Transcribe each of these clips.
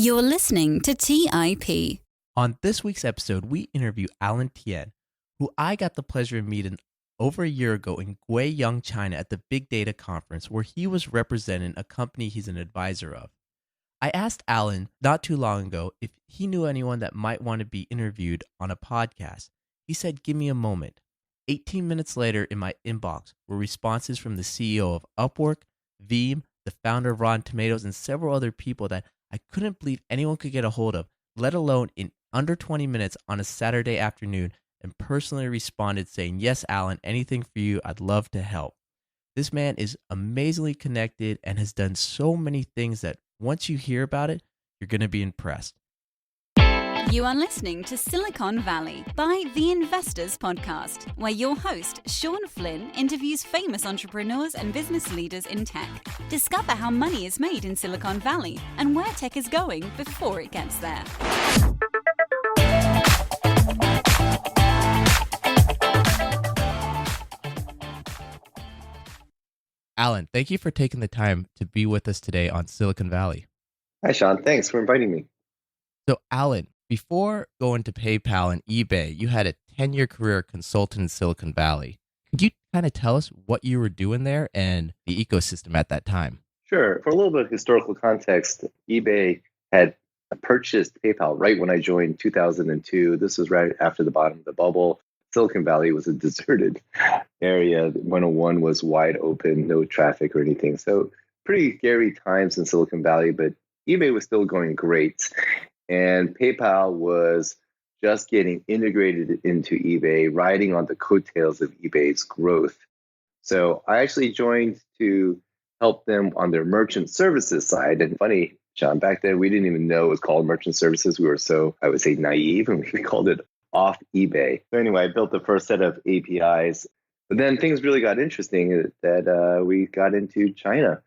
You're listening to TIP. On this week's episode, we interview Alan Tien, who I got the pleasure of meeting over a year ago in Guiyang, China at the Big Data Conference, where he was representing a company he's an advisor of. I asked Alan not too long ago if he knew anyone that might want to be interviewed on a podcast. He said, "Give me a moment." 18 minutes later in my inbox were responses from the CEO of Upwork, Veeam, the founder of Rotten Tomatoes, and several other people that I couldn't believe anyone could get a hold of, let alone in under 20 minutes on a Saturday afternoon, and personally responded saying, "Yes, Alan, anything for you. I'd love to help." This man is amazingly connected and has done so many things that once you hear about it, you're going to be impressed. You are listening to Silicon Valley by The Investors Podcast, where your host, Sean Flynn, interviews famous entrepreneurs and business leaders in tech. Discover how money is made in Silicon Valley and where tech is going before it gets there. Alan, thank you for taking the time to be with us today on Silicon Valley. Hi, Sean. Thanks for inviting me. So, Alan, before going to PayPal and eBay, you had a 10-year career consultant in Silicon Valley. Could you kind of tell us what you were doing there and the ecosystem at that time? Sure. For a little bit of historical context, eBay had purchased PayPal right when I joined 2002. This was right after the bottom of the bubble. Silicon Valley was a deserted area. 101 was wide open, no traffic or anything. So pretty scary times in Silicon Valley, but eBay was still going great. And PayPal was just getting integrated into eBay, riding on the coattails of eBay's growth. So I actually joined to help them on their merchant services side. And funny, John, back then we didn't even know it was called merchant services. We were so, I would say, naive, and we called it off eBay. So anyway, I built the first set of APIs. But then things really got interesting that we got into China.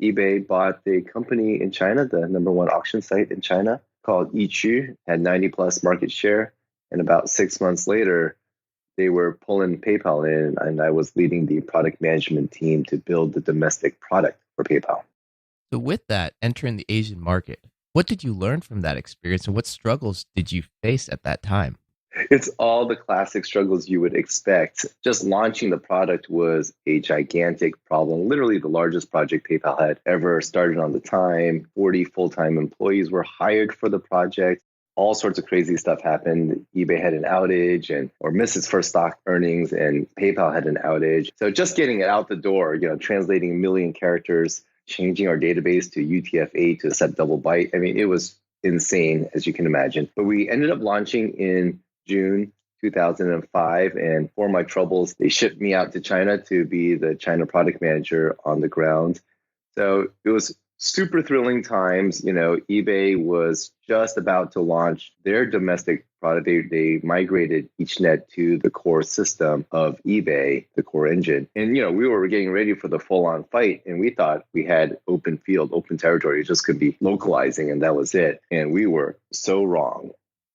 eBay bought the company in China, the number one auction site in China, called Yichu, had 90 plus market share. And about 6 months later, they were pulling PayPal in, and I was leading the product management team to build the domestic product for PayPal. So with that, entering the Asian market, what did you learn from that experience and what struggles did you face at that time? It's all the classic struggles you would expect. Just launching the product was a gigantic problem. Literally the largest project PayPal had ever started on the time. 40 full-time employees were hired for the project. All sorts of crazy stuff happened. eBay had an outage or missed its first stock earnings, and PayPal had an outage. So just getting it out the door, translating 1 million characters, changing our database to UTF-8 to accept double byte. I mean, it was insane, as you can imagine. But we ended up launching in June 2005, and for my troubles, they shipped me out to China to be the China product manager on the ground. So it was super thrilling times. eBay was just about to launch their domestic product. They migrated EachNet to the core system of eBay, the core engine. And, we were getting ready for the full-on fight, and we thought we had open field, open territory. It just could be localizing, and that was it. And we were so wrong.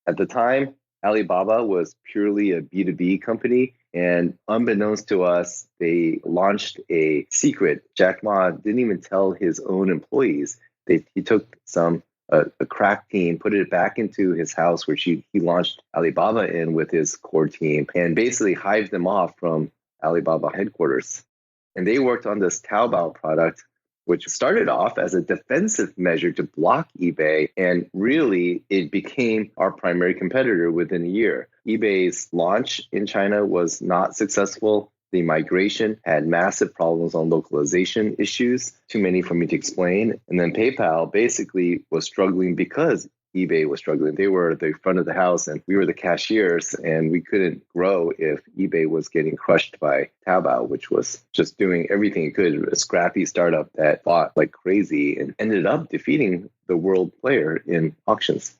At the time, Alibaba was purely a B2B company, and unbeknownst to us, they launched a secret. Jack Ma didn't even tell his own employees. He took a crack team, put it back into his house, which he launched Alibaba in with his core team, and basically hived them off from Alibaba headquarters. And they worked on this Taobao product, which started off as a defensive measure to block eBay, and really it became our primary competitor within a year. eBay's launch in China was not successful. The migration had massive problems on localization issues, too many for me to explain. And then PayPal basically was struggling because eBay was struggling. They were the front of the house and we were the cashiers, and we couldn't grow if eBay was getting crushed by Taobao, which was just doing everything it could. A scrappy startup that fought like crazy and ended up defeating the world player in auctions.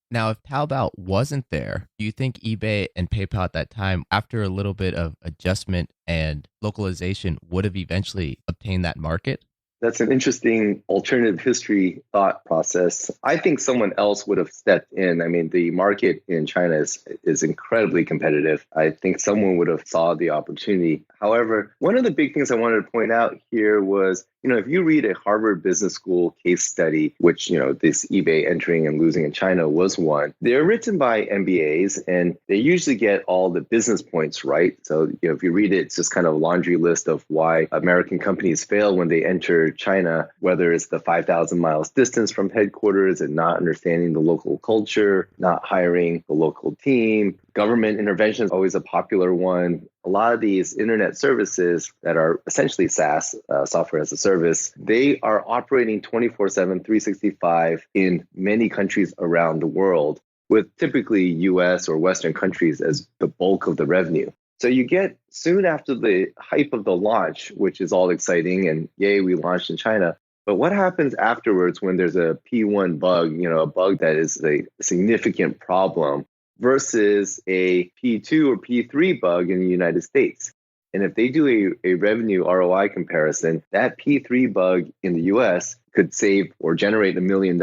Now, if Taobao wasn't there, do you think eBay and PayPal at that time, after a little bit of adjustment and localization, would have eventually obtained that market? That's an interesting alternative history thought process. I think someone else would have stepped in. I mean, the market in China is incredibly competitive. I think someone would have saw the opportunity. However, one of the big things I wanted to point out here was If you read a Harvard Business School case study, which, this eBay entering and losing in China was one, they're written by MBAs and they usually get all the business points right. So, if you read it, it's just kind of a laundry list of why American companies fail when they enter China, whether it's the 5,000 miles distance from headquarters and not understanding the local culture, not hiring the local team. Government intervention is always a popular one. A lot of these internet services that are essentially SaaS, software as a service, they are operating 24/7, 365 in many countries around the world, with typically US or Western countries as the bulk of the revenue. So you get soon after the hype of the launch, which is all exciting, and yay, we launched in China. But what happens afterwards when there's a P1 bug, a bug that is a significant problem, versus a P2 or P3 bug in the United States? And if they do a revenue ROI comparison, that P3 bug in the US could save or generate $1 million,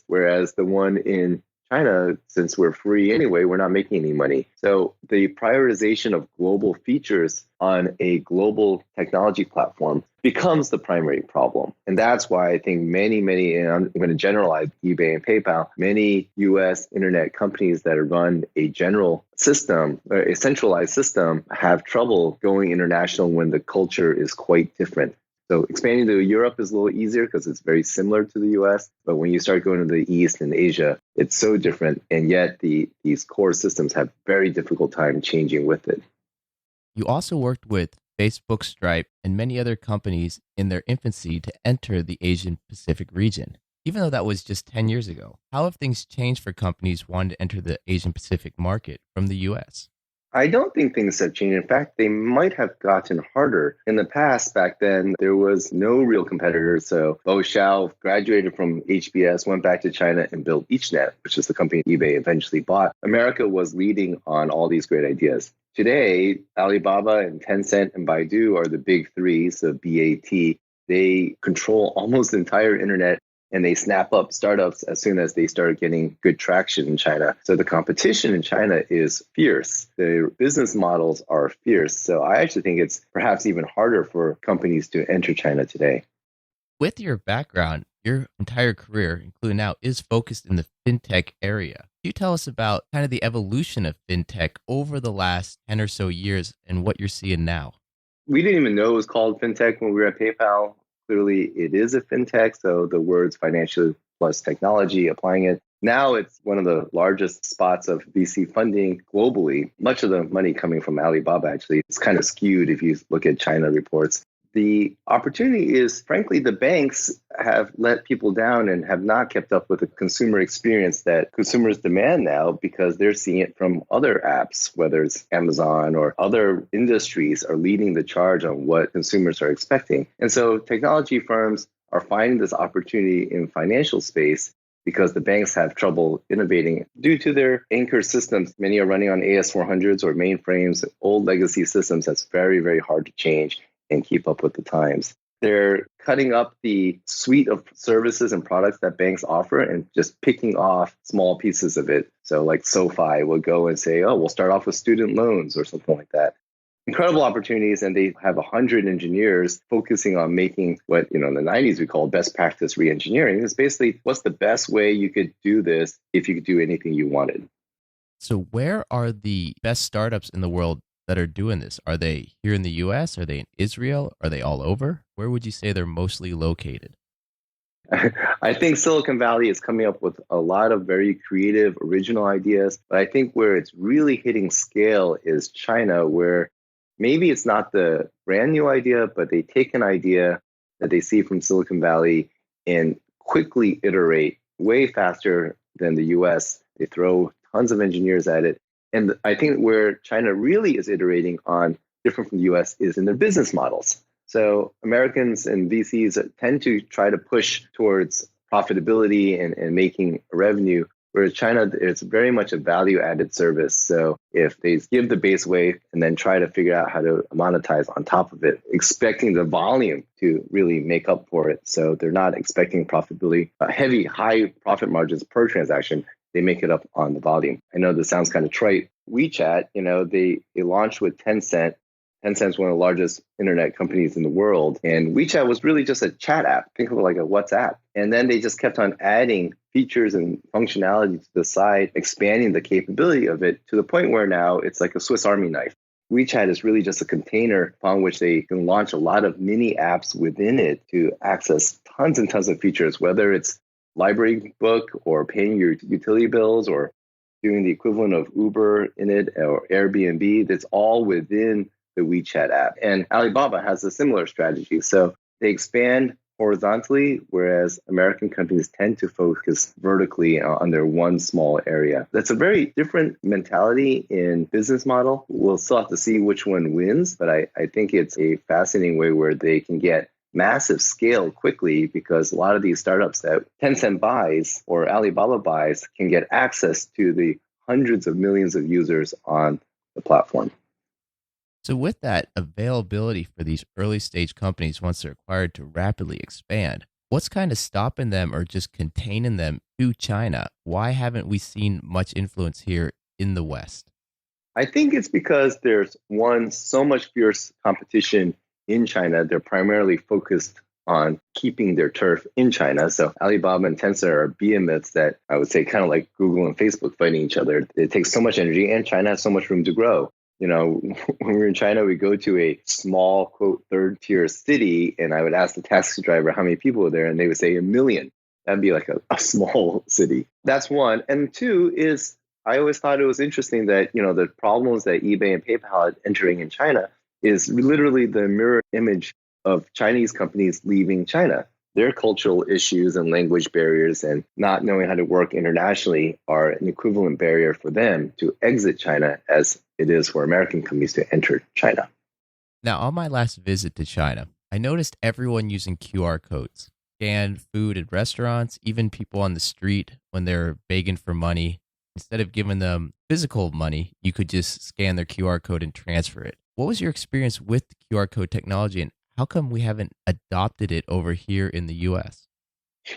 whereas the one in China, since we're free anyway, we're not making any money. So the prioritization of global features on a global technology platform becomes the primary problem. And that's why I think many, and I'm going to generalize eBay and PayPal, many US internet companies that run a general system, or a centralized system, have trouble going international when the culture is quite different. So expanding to Europe is a little easier because it's very similar to the US. But when you start going to the East and Asia, it's so different. And yet these core systems have very difficult time changing with it. You also worked with Facebook, Stripe, and many other companies in their infancy to enter the Asian Pacific region. Even though that was just 10 years ago, how have things changed for companies wanting to enter the Asian Pacific market from the US? I don't think things have changed. In fact, they might have gotten harder. In the past, back then, there was no real competitor. So Bo Xiao graduated from HBS, went back to China and built EachNet, which is the company eBay eventually bought. America was leading on all these great ideas. Today, Alibaba and Tencent and Baidu are the big three, so BAT. They control almost the entire internet, and they snap up startups as soon as they start getting good traction in China. So the competition in China is fierce. The business models are fierce. So I actually think it's perhaps even harder for companies to enter China today. With your background, your entire career, including now, is focused in the fintech area. Can you tell us about kind of the evolution of fintech over the last 10 or so years and what you're seeing now? We didn't even know it was called fintech when we were at PayPal. Clearly, it is a fintech. So the words financial plus technology, applying it. Now it's one of the largest spots of VC funding globally. Much of the money coming from Alibaba, actually. It's kind of skewed if you look at China reports. The opportunity is, frankly, the banks have let people down and have not kept up with the consumer experience that consumers demand now because they're seeing it from other apps, whether it's Amazon or other industries are leading the charge on what consumers are expecting. And so technology firms are finding this opportunity in financial space because the banks have trouble innovating due to their anchor systems. Many are running on AS400s or mainframes, old legacy systems that's very, very hard to change and keep up with the times. They're cutting up the suite of services and products that banks offer and just picking off small pieces of it. So like SoFi will go and say, oh, we'll start off with student loans or something like that. Incredible opportunities, and they have 100 engineers focusing on making what in the 90s we called best practice re-engineering. It's basically what's the best way you could do this if you could do anything you wanted. So where are the best startups in the world that are doing this? Are they here in the US? Are they in Israel? Are they all over? Where would you say they're mostly located? I think Silicon Valley is coming up with a lot of very creative, original ideas. But I think where it's really hitting scale is China, where maybe it's not the brand new idea, but they take an idea that they see from Silicon Valley and quickly iterate way faster than the US. They throw tons of engineers at it. And I think where China really is iterating on, different from the US, is in their business models. So Americans and VCs tend to try to push towards profitability and making revenue, whereas China, it's very much a value-added service. So if they give the base wave and then try to figure out how to monetize on top of it, expecting the volume to really make up for it. So they're not expecting profitability, heavy, high profit margins per transaction. They make it up on the volume. I know this sounds kind of trite. WeChat, they launched with Tencent Tencent's one of the largest internet companies in the world. And WeChat was really just a chat app. Think of it like a WhatsApp. And then they just kept on adding features and functionality to the side, expanding the capability of it to the point where now it's like a Swiss Army knife. WeChat is really just a container upon which they can launch a lot of mini apps within it to access tons and tons of features, whether it's library book or paying your utility bills or doing the equivalent of Uber in it or Airbnb. That's all within the WeChat app. And Alibaba has a similar strategy. So they expand horizontally, whereas American companies tend to focus vertically on their one small area. That's a very different mentality in business model. We'll still have to see which one wins, but I think it's a fascinating way where they can get massive scale quickly because a lot of these startups that Tencent buys or Alibaba buys can get access to the hundreds of millions of users on the platform. So with that availability for these early stage companies once they're acquired to rapidly expand, what's kind of stopping them or just containing them to China? Why haven't we seen much influence here in the West? I think it's because there's so much fierce competition in China. They're primarily focused on keeping their turf in China. So Alibaba and Tencent are behemoths that I would say kind of like Google and Facebook fighting each other. It takes so much energy and China has so much room to grow. When we're in China, we go to a small, quote, third tier city, and I would ask the taxi driver how many people are there, and they would say 1 million. That'd be like a small city. That's one. And two is I always thought it was interesting that, the problems that eBay and PayPal had entering in China is literally the mirror image of Chinese companies leaving China. Their cultural issues and language barriers and not knowing how to work internationally are an equivalent barrier for them to exit China as it is for American companies to enter China. Now, on my last visit to China, I noticed everyone using QR codes, scanned food at restaurants, even people on the street when they're begging for money. Instead of giving them physical money, you could just scan their QR code and transfer it. What was your experience with the QR code technology, and how come we haven't adopted it over here in the U.S.?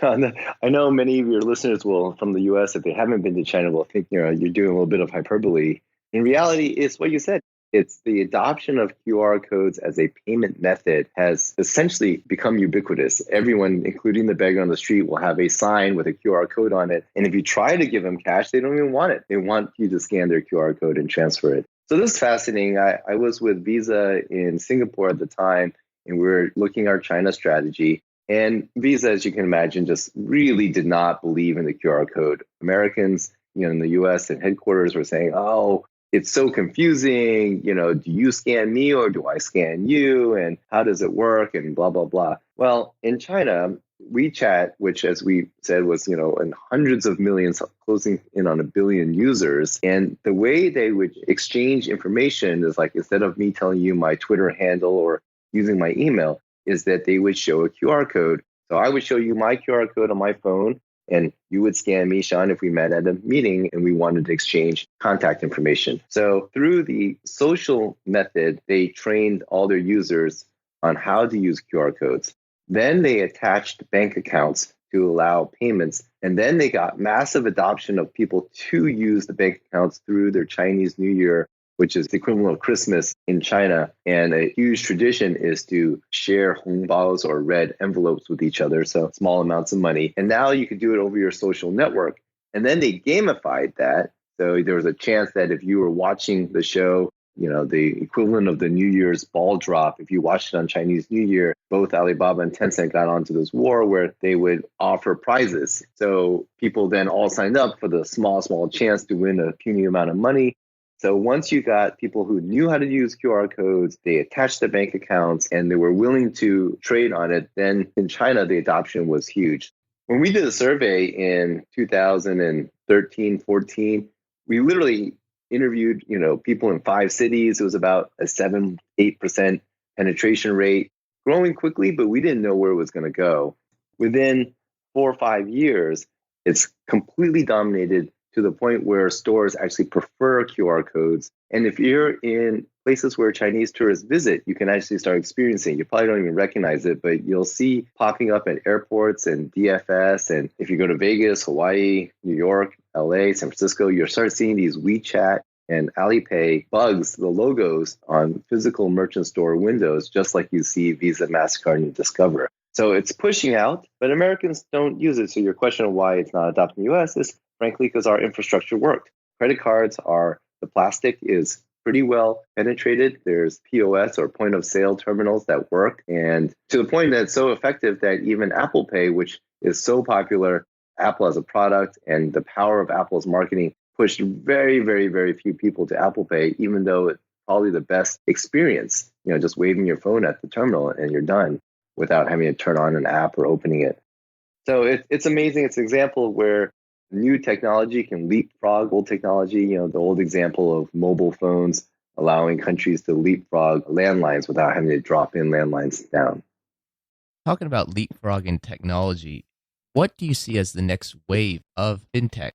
I know many of your listeners will, from the U.S., if they haven't been to China, will think you're doing a little bit of hyperbole. In reality, it's what you said. It's the adoption of QR codes as a payment method has essentially become ubiquitous. Everyone, including the beggar on the street, will have a sign with a QR code on it. And if you try to give them cash, they don't even want it. They want you to scan their QR code and transfer it. So this is fascinating. I was with Visa in Singapore at the time, and we were looking at our China strategy. And Visa, as you can imagine, just really did not believe in the QR code. Americans, in the US and headquarters were saying, oh, it's so confusing. Do you scan me or do I scan you? And how does it work? And blah, blah, blah. Well, in China, WeChat, which, as we said, was, in hundreds of millions, closing in on 1 billion users. And the way they would exchange information is like, instead of me telling you my Twitter handle or using my email, is that they would show a QR code. So I would show you my QR code on my phone, and you would scan me, Sean, if we met at a meeting and we wanted to exchange contact information. So through the social method, they trained all their users on how to use QR codes. Then they attached bank accounts to allow payments. And then they got massive adoption of people to use the bank accounts through their Chinese New Year, which is the equivalent of Christmas in China. And a huge tradition is to share hongbaos or red envelopes with each other, so small amounts of money. And now you can do it over your social network. And then they gamified that. So there was a chance that if you were watching the show, the equivalent of the New Year's ball drop, if you watched it on Chinese New Year, both Alibaba and Tencent got onto this war where they would offer prizes. So people then all signed up for the small chance to win a puny amount of money. So once you got people who knew how to use QR codes, they attached their bank accounts, and they were willing to trade on it, then in China, the adoption was huge. When we did a survey in 2013, 14, we literally interviewed, people in 5 cities. It was about a 7-8% penetration rate, growing quickly, but we didn't know where it was going to go. Within 4 or 5 years, it's completely dominated to the point where stores actually prefer QR codes. And if you're in places where Chinese tourists visit, you can actually start experiencing. You probably don't even recognize it, but you'll see popping up at airports and DFS. And if you go to Vegas, Hawaii, New York, LA, San Francisco, you'll start seeing these WeChat and Alipay bugs the logos on physical merchant store windows, just like you see Visa, MasterCard, and Discover. So it's pushing out, but Americans don't use it. So your question of why it's not adopted in the US is frankly because our infrastructure worked. Credit cards the plastic is pretty well penetrated. There's POS or point of sale terminals that work. And to the point that it's so effective that even Apple Pay, which is so popular, Apple as a product and the power of Apple's marketing pushed very, very, very few people to Apple Pay, even though it's probably the best experience, just waving your phone at the terminal and you're done without having to turn on an app or opening it. So it's amazing. It's an example where new technology can leapfrog old technology. The old example of mobile phones allowing countries to leapfrog landlines without having to drop in landlines down. Talking about leapfrogging technology, what do you see as the next wave of fintech?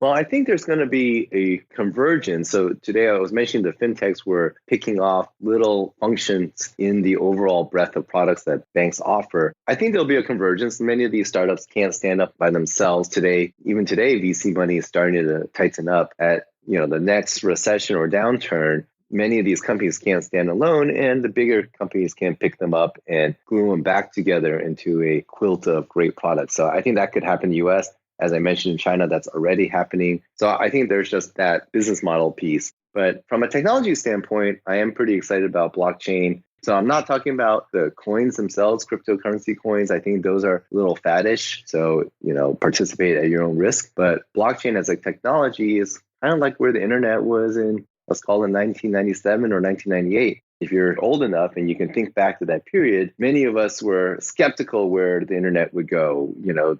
Well, I think there's going to be a convergence. So today I was mentioning the fintechs were picking off little functions in the overall breadth of products that banks offer. I think there'll be a convergence. Many of these startups can't stand up by themselves today. Even today, VC money is starting to tighten up at the next recession or downturn. Many of these companies can't stand alone, and the bigger companies can pick them up and glue them back together into a quilt of great products. So I think that could happen in the US. As I mentioned, in China, that's already happening. So I think there's just that business model piece. But from a technology standpoint, I am pretty excited about blockchain. So I'm not talking about the coins themselves, cryptocurrency coins. I think those are a little faddish. So, participate at your own risk. But blockchain as a technology is kind of like where the internet was in, let's call it 1997 or 1998. If you're old enough and you can think back to that period, many of us were skeptical where the internet would go.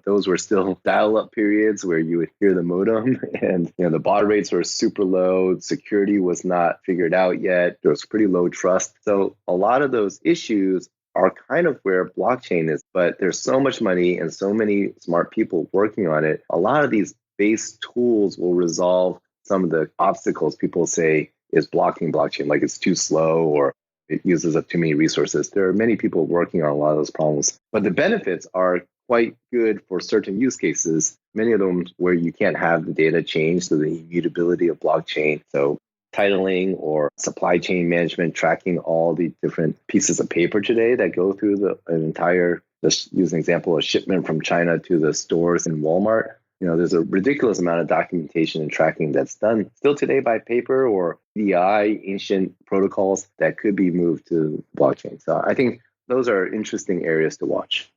Those were still dial-up periods where you would hear the modem and, the baud rates were super low. Security was not figured out yet. There was pretty low trust. So a lot of those issues are kind of where blockchain is, but there's so much money and so many smart people working on it. A lot of these base tools will resolve some of the obstacles people say is blocking blockchain, like it's too slow or it uses up too many resources. There are many people working on a lot of those problems, but the benefits are quite good for certain use cases, many of them where you can't have the data change, so the immutability of blockchain. So titling or supply chain management, tracking all the different pieces of paper today that go through an entire, just use an example, a shipment from China to the stores in Walmart. There's a ridiculous amount of documentation and tracking that's done still today by paper or EDI, ancient protocols that could be moved to blockchain. So I think those are interesting areas to watch.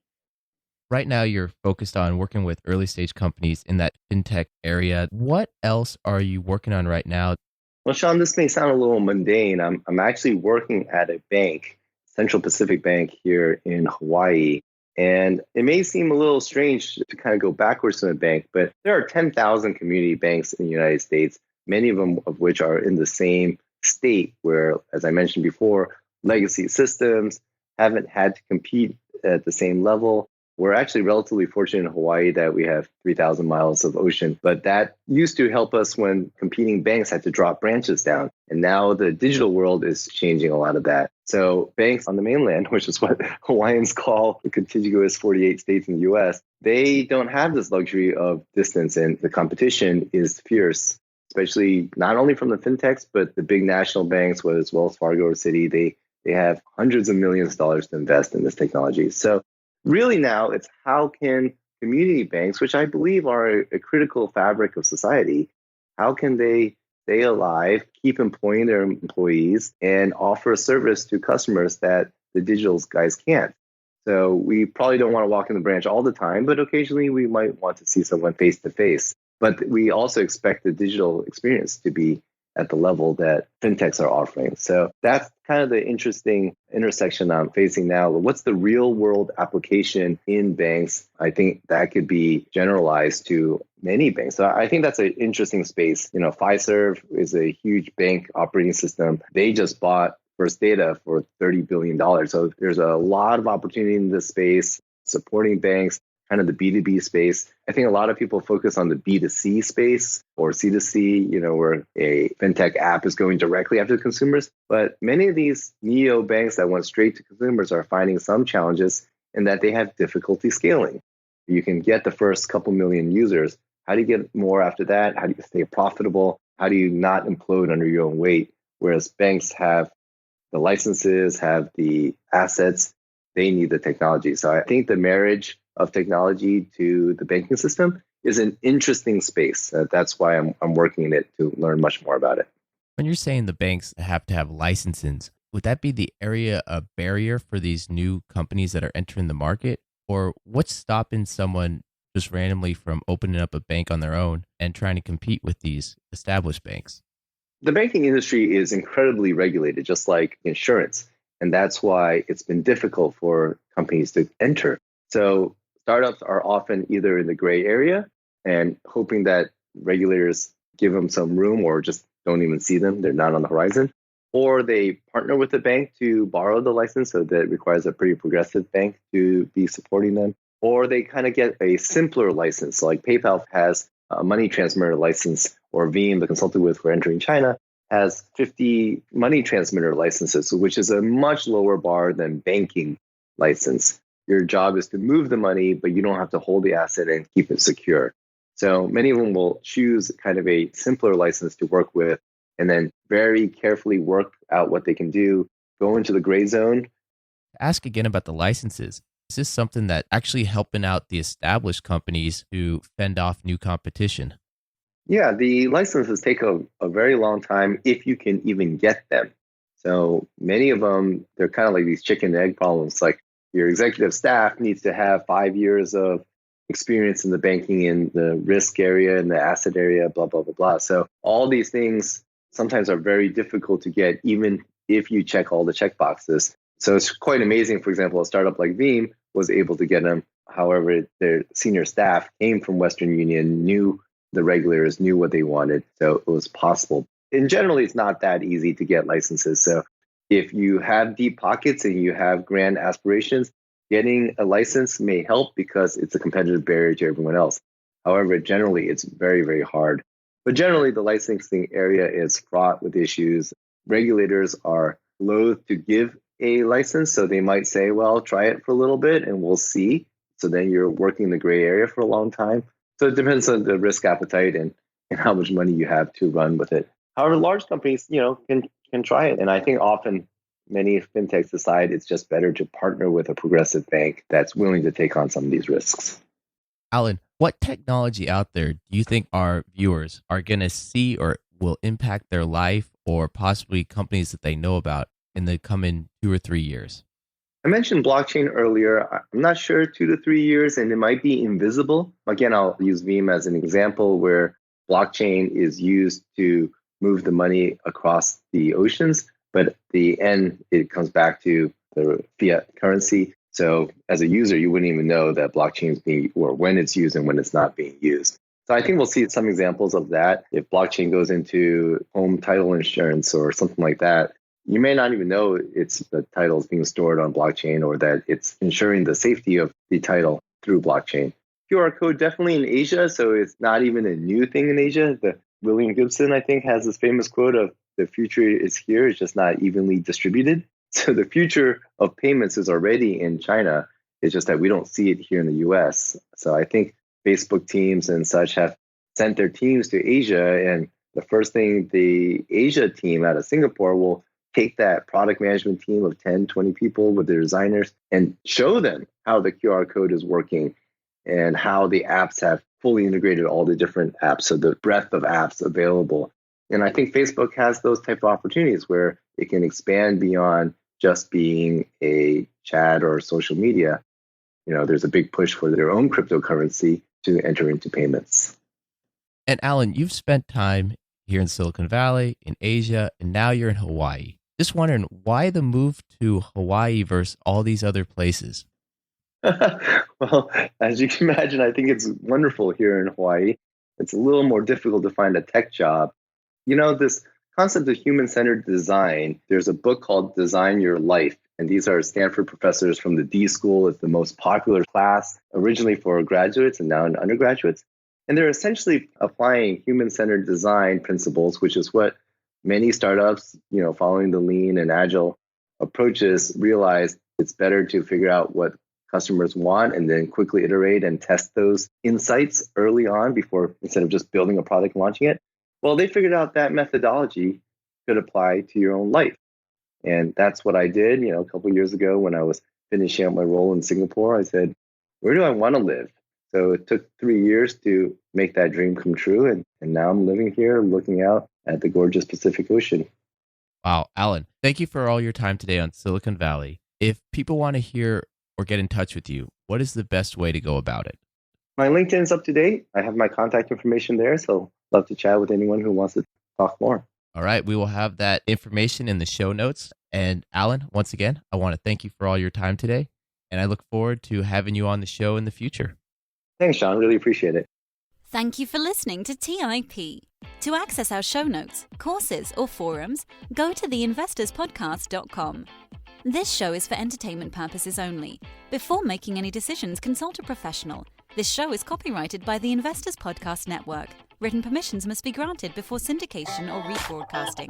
Right now, you're focused on working with early stage companies in that fintech area. What else are you working on right now? Well, Sean, this may sound a little mundane. I'm actually working at a bank, Central Pacific Bank here in Hawaii. And it may seem a little strange to kind of go backwards in a bank, but there are 10,000 community banks in the United States, many of them of which are in the same state where, as I mentioned before, legacy systems haven't had to compete at the same level. We're actually relatively fortunate in Hawaii that we have 3,000 miles of ocean, but that used to help us when competing banks had to drop branches down. And now the digital world is changing a lot of that. So banks on the mainland, which is what Hawaiians call the contiguous 48 states in the US, they don't have this luxury of distance, and the competition is fierce, especially not only from the fintechs, but the big national banks, whether it's Wells Fargo or Citi, they have hundreds of millions of dollars to invest in this technology. So really now it's how can community banks, which I believe are a critical fabric of society, how can they stay alive, keep employing their employees, and offer a service to customers that the digital guys can't? So we probably don't want to walk in the branch all the time, but occasionally we might want to see someone face to face. But we also expect the digital experience to be at the level that fintechs are offering. So that's kind of the interesting intersection I'm facing now. What's the real world application in banks? I think that could be generalized to many banks. So I think that's an interesting space. Fiserv is a huge bank operating system. They just bought First Data for $30 billion. So there's a lot of opportunity in this space, supporting banks, kind of the B2B space. I think a lot of people focus on the B2C space or C2C, where a fintech app is going directly after consumers. But many of these neo banks that went straight to consumers are finding some challenges in that they have difficulty scaling. You can get the first couple million users. How do you get more after that? How do you stay profitable? How do you not implode under your own weight? Whereas banks have the licenses, have the assets, they need the technology. So I think the marriage of technology to the banking system is an interesting space. That's why I'm working in it to learn much more about it. When you're saying the banks have to have licenses, would that be the area a barrier for these new companies that are entering the market? Or what's stopping someone just randomly from opening up a bank on their own and trying to compete with these established banks? The banking industry is incredibly regulated, just like insurance. And that's why it's been difficult for companies to enter. So startups are often either in the gray area and hoping that regulators give them some room or just don't even see them. They're not on the horizon. Or they partner with the bank to borrow the license, so that it requires a pretty progressive bank to be supporting them. Or they kind of get a simpler license, like PayPal has a money transmitter license, or Veeam, the consultant with for entering China, has 50 money transmitter licenses, which is a much lower bar than banking license. Your job is to move the money, but you don't have to hold the asset and keep it secure. So many of them will choose kind of a simpler license to work with, and then very carefully work out what they can do, go into the gray zone. Ask again about the licenses. Is this something that actually helping out the established companies to fend off new competition? Yeah, the licenses take a very long time if you can even get them. So many of them, they're kind of like these chicken and egg problems. Like your executive staff needs to have 5 years of experience in the banking and the risk area and the asset area, blah, blah, blah, blah. So all these things sometimes are very difficult to get, even if you check all the check boxes. So it's quite amazing. For example, a startup like Veeam was able to get them. However, their senior staff came from Western Union, knew the regulators, knew what they wanted. So it was possible. And generally, it's not that easy to get licenses. So if you have deep pockets and you have grand aspirations, getting a license may help because it's a competitive barrier to everyone else. However, generally, it's very, very hard. But generally, the licensing area is fraught with issues. Regulators are loath to give a license. So they might say, well, try it for a little bit and we'll see. So then you're working in the gray area for a long time. So it depends on the risk appetite and how much money you have to run with it. However, large companies, can try it. And I think often many fintechs decide it's just better to partner with a progressive bank that's willing to take on some of these risks. Alan, what technology out there do you think our viewers are going to see or will impact their life or possibly companies that they know about in the coming 2 or 3 years? I mentioned blockchain earlier. I'm not sure 2 to 3 years, and it might be invisible. Again, I'll use Veeam as an example where blockchain is used to move the money across the oceans, but at the end, it comes back to the fiat currency. So as a user, you wouldn't even know that blockchain is being, or when it's used and when it's not being used. So I think we'll see some examples of that. If blockchain goes into home title insurance or something like that, you may not even know it's the title is being stored on blockchain or that it's ensuring the safety of the title through blockchain. QR code definitely in Asia, so it's not even a new thing in Asia. The William Gibson, I think, has this famous quote of the future is here, it's just not evenly distributed. So the future of payments is already in China. It's just that we don't see it here in the US. So I think Facebook teams and such have sent their teams to Asia. And the first thing the Asia team out of Singapore will take that product management team of 10, 20 people with their designers and show them how the QR code is working and how the apps have fully integrated all the different apps. So the breadth of apps available. And I think Facebook has those type of opportunities where it can expand beyond just being a chat or social media. There's a big push for their own cryptocurrency to enter into payments. And Alan, you've spent time here in Silicon Valley, in Asia, and now you're in Hawaii. Just wondering, why the move to Hawaii versus all these other places? Well, as you can imagine, I think it's wonderful here in Hawaii. It's a little more difficult to find a tech job. This concept of human-centered design, there's a book called Design Your Life. And these are Stanford professors from the D School. It's the most popular class originally for graduates and now in undergraduates. And they're essentially applying human-centered design principles, which is what many startups, following the lean and agile approaches, realize it's better to figure out what customers want and then quickly iterate and test those insights early on instead of just building a product and launching it. Well, they figured out that methodology could apply to your own life. And that's what I did, a couple of years ago when I was finishing up my role in Singapore. I said, where do I want to live? So it took 3 years to make that dream come true. And now I'm living here looking out at the gorgeous Pacific Ocean. Wow, Alan, thank you for all your time today on Silicon Valley. If people want to hear or get in touch with you, what is the best way to go about it? My LinkedIn's up to date. I have my contact information there, so love to chat with anyone who wants to talk more. All right, we will have that information in the show notes. And Alan, once again, I want to thank you for all your time today, and I look forward to having you on the show in the future. Thanks, Sean. Really appreciate it. Thank you for listening to TIP. To access our show notes, courses, or forums, go to theinvestorspodcast.com. This show is for entertainment purposes only. Before making any decisions, consult a professional. This show is copyrighted by the Investors Podcast Network. Written permissions must be granted before syndication or rebroadcasting.